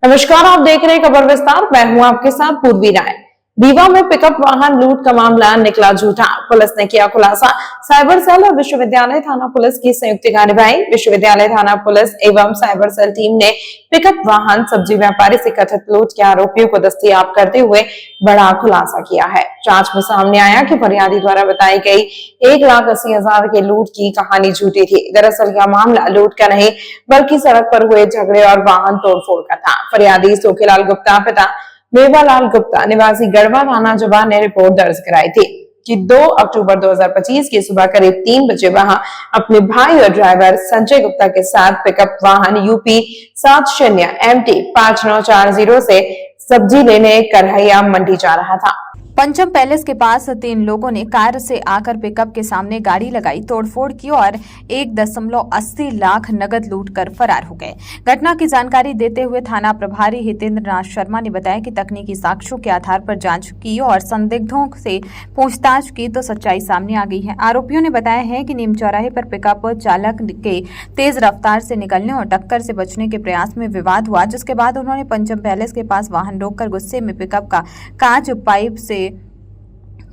नमस्कार, आप देख रहे हैं खबर विस्तार। मैं हूं आपके साथ पूर्वी राय। रीवा में पिकअप वाहन लूट का मामला निकला झूठा, पुलिस ने किया खुलासा। साइबर सेल और विश्वविद्यालय थाना पुलिस की संयुक्त कार्यवाही। विश्वविद्यालय थाना पुलिस एवं साइबर सेल टीम ने पिकअप वाहन सब्जी व्यापारी से कथित लूट के आरोपियों को दस्तयाब करते हुए बड़ा खुलासा किया है। जांच में सामने आया कि फरियादी द्वारा बताई गई 1,80,000 के लूट की कहानी झूठी थी। दरअसल यह मामला लूट का नहीं बल्कि सड़क पर हुए झगड़े और वाहन तोड़फोड़ का था। फरियादी सोखेलाल गुप्ता पिता मेवालाल गुप्ता निवासी गढ़वा थाना जवान ने रिपोर्ट दर्ज कराई थी कि 2 अक्टूबर 2025 की सुबह करीब 3 बजे वहां अपने भाई और ड्राइवर संजय गुप्ता के साथ पिकअप वाहन यूपी 70 MT 5940 से सब्जी लेने करहैया मंडी जा रहा था। पंचम पैलेस के पास 3 लोगों ने कार से आकर पिकअप के सामने गाड़ी लगाई, तोड़फोड़ की और 1.80 लाख नगद लूट कर फरार हो गए। घटना की जानकारी देते हुए थाना प्रभारी हितेंद्र नाथ शर्मा ने बताया कि तकनीकी साक्ष्यों के आधार पर जांच की और संदिग्धों से पूछताछ की तो सच्चाई सामने आ गई है। आरोपियों ने बताया है कि नीम चौराहे पर पिकअप चालक के तेज रफ्तार से निकलने और टक्कर से बचने के प्रयास में विवाद हुआ, जिसके बाद उन्होंने पंचम पैलेस के पास वाहन रोककर गुस्से में पिकअप का कांच पाइप से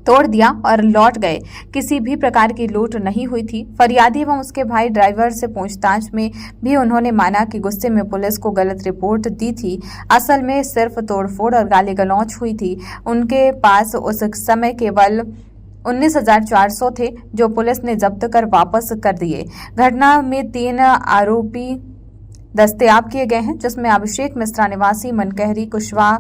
तोड़ दिया और लौट गए। किसी भी प्रकार की लूट नहीं हुई थी। फरियादी एवं उसके भाई ड्राइवर से पूछताछ में भी उन्होंने माना कि गुस्से में पुलिस को गलत रिपोर्ट दी थी। असल में सिर्फ तोड़फोड़ और गाली गलौच हुई थी। उनके पास उस समय केवल 19,400 थे जो पुलिस ने जब्त कर वापस कर दिए। घटना में 3 आरोपी दस्तयाब किए गए हैं, जिसमें अभिषेक मिश्रा निवासी मनकहरी कुशवाहा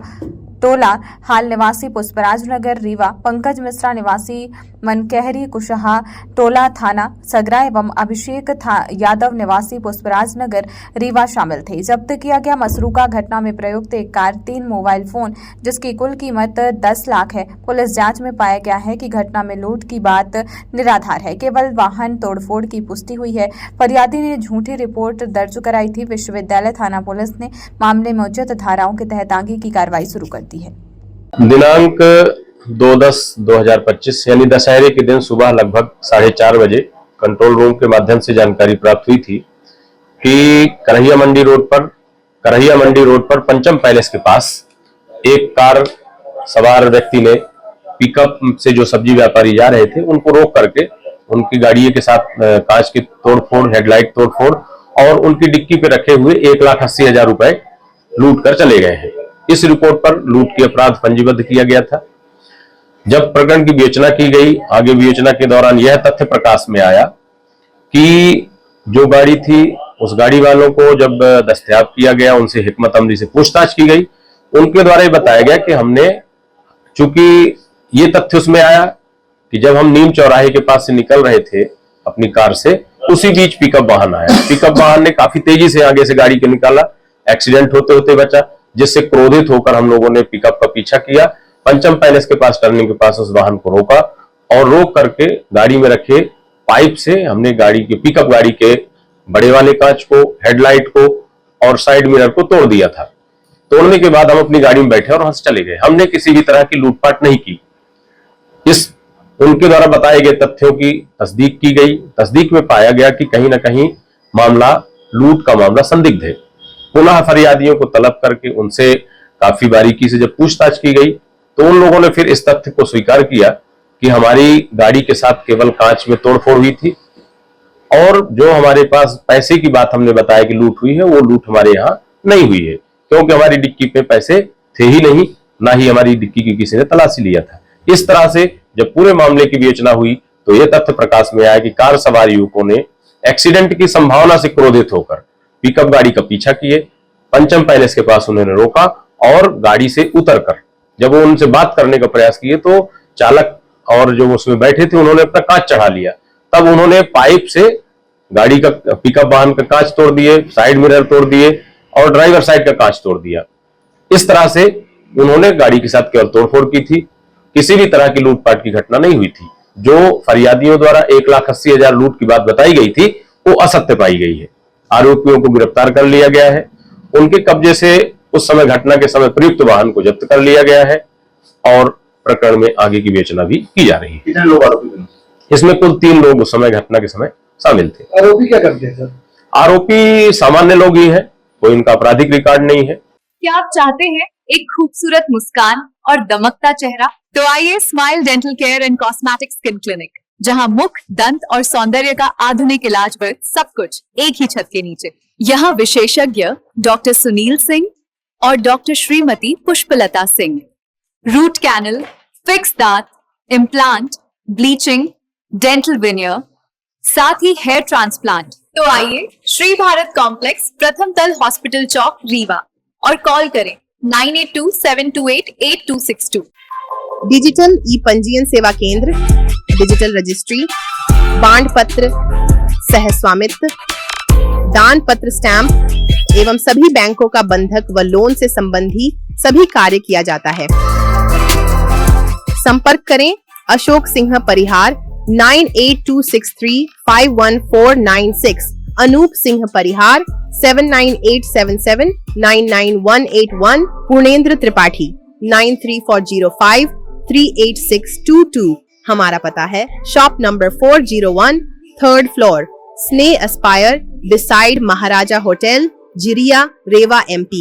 टोला हाल निवासी पुष्पराज नगर रीवा, पंकज मिश्रा निवासी मनकहरी कुशहा टोला थाना सगरा एवं अभिषेक यादव निवासी पुष्पराज नगर रीवा शामिल थे। जब्त किया गया मसरूका घटना में प्रयुक्त एक कार, 3 मोबाइल फोन जिसकी कुल कीमत 10 लाख है। पुलिस जांच में पाया गया है कि घटना में लूट की बात निराधार है, केवल वाहन तोड़फोड़ की पुष्टि हुई है। फरियादी ने झूठी रिपोर्ट दर्ज कराई थी। विश्वविद्यालय थाना पुलिस ने मामले में उचित धाराओं के तहत आगे की कार्रवाई शुरू कर दी है। दिनांक 2/10/2025 यानी दशहरे के दिन सुबह लगभग 4:30 बजे कंट्रोल रूम के माध्यम से जानकारी प्राप्त हुई थी कि करहैया मंडी रोड पर पंचम पैलेस के पास एक कार सवार व्यक्ति ने पिकअप से जो सब्जी व्यापारी जा रहे थे उनको रोक करके उनकी गाड़ी के साथ कांच की तोड़फोड़, हेडलाइट तोड़फोड़ और उनकी डिक्की पे रखे हुए 1,80,000 रुपए लूट कर चले गए हैं। इस रिपोर्ट पर लूट की अपराध पंजीबद्ध किया गया था। जब प्रकरण की विवेचना की गई, आगे विवेचना के दौरान यह तथ्य प्रकाश में आया कि जो गाड़ी थी उस गाड़ी वालों को जब दस्तयाब किया गया, उनसे हिकमत अमली से पूछताछ की गई, उनके द्वारा ये बताया गया कि हमने, चूंकि ये तथ्य उसमें आया कि जब हम नीम चौराहे के पास से निकल रहे थे अपनी कार से, उसी बीच पिकअप वाहन आया। पिकअप वाहन ने काफी तेजी से आगे से गाड़ी को निकाला, एक्सीडेंट होते होते बचा, जिससे क्रोधित होकर हम लोगों ने पिकअप का पीछा किया। पंचम पैलेस के पास टर्निंग के पास उस वाहन को रोका और रोक करके गाड़ी में रखे पाइप से हमने गाड़ी के पिकअप गाड़ी के बड़े वाले कांच को, हेडलाइट को और साइड मिरर को तोड़ दिया था। तोड़ने के बाद हम अपनी गाड़ी में बैठे और वहां से चले गए। हमने किसी भी तरह की लूटपाट नहीं की। इस उनके द्वारा बताए गए तथ्यों की तस्दीक की गई। तस्दीक में पाया गया कि कहीं ना कहीं मामला लूट का मामला संदिग्ध है। पुनः फरियादियों को तलब करके उनसे काफी बारीकी से जब पूछताछ की गई तो उन लोगों ने फिर इस तथ्य को स्वीकार किया कि हमारी गाड़ी के साथ केवल कांच में तोड़फोड़ हुई थी और जो हमारे पास पैसे की बात हमने बताया कि लूट हुई है, वो लूट हमारे यहाँ नहीं हुई है, क्योंकि हमारी डिक्की पे पैसे थे ही नहीं, ना ही हमारी डिक्की की किसी ने तलाशी लिया था। इस तरह से जब पूरे मामले की विवेचना हुई तो यह तथ्य प्रकाश में आया कि कार सवार युवकों ने एक्सीडेंट की संभावना से क्रोधित होकर पिकअप गाड़ी का पीछा किए। पंचम पैलेस के पास उन्होंने रोका और गाड़ी से उतरकर जब वो उनसे बात करने का प्रयास किए तो चालक और जो उसमें बैठे थे उन्होंने अपना कांच चढ़ा लिया। तब उन्होंने पाइप से गाड़ी का, पिकअप वाहन का कांच तोड़ दिए, साइड मिरर तोड़ दिए और ड्राइवर साइड का कांच तोड़ दिया। इस तरह से उन्होंने गाड़ी के साथ केवल तोड़फोड़ की थी, किसी भी तरह की लूटपाट की घटना नहीं हुई थी। जो फरियादियों द्वारा 1,80,000 लूट की बात बताई गई थी वो असत्य पाई गई है। आरोपियों को गिरफ्तार कर लिया गया है। उनके कब्जे से उस समय, घटना के समय प्रयुक्त वाहन को जब्त कर लिया गया है और प्रकरण में आगे की विवेचना भी की जा रही है। कितने लोग आरोपी थे? इसमें कुल 3 लोग उस समय, घटना के समय शामिल थे। आरोपी क्या करते हैं सर? आरोपी सामान्य लोग ही हैं, कोई उनका आपराधिक रिकॉर्ड नहीं है। क्या आप चाहते हैं एक खूबसूरत मुस्कान और दमकता चेहरा? तो आइए smile dental care and cosmetic skin clinic, जहां मुख, दंत और सौंदर्य का आधुनिक इलाज वर्ग सब कुछ एक ही छत के नीचे। यहाँ विशेषज्ञ डॉक्टर सुनील सिंह और doctor Shrimati Pushpalata Singh root canal, fix दांत, इम्प्लांट, ब्लीचिंग, डेंटल विनियर, साथ ही हेयर ट्रांसप्लांट। तो आइए श्री भारत कॉम्प्लेक्स, प्रथम तल, हॉस्पिटल चौक, रीवा, और कॉल करें 9827288262। डिजिटल ई पंजीयन सेवा केंद्र, डिजिटल रजिस्ट्री, बांड पत्र, सह स्वामित्व, दान पत्र, स्टैंप एवं सभी बैंकों का बंधक व लोन से संबंधी सभी कार्य किया जाता है। संपर्क करें अशोक सिंह परिहार 9826351496, अनूप सिंह परिहार 7987799181, पूर्णेंद्र त्रिपाठी 9340538622। हमारा पता है शॉप नंबर 401, 3rd फ्लोर, स्नेह एस्पायर, बिसाइड महाराजा होटल, जिरिया, रेवा, MP।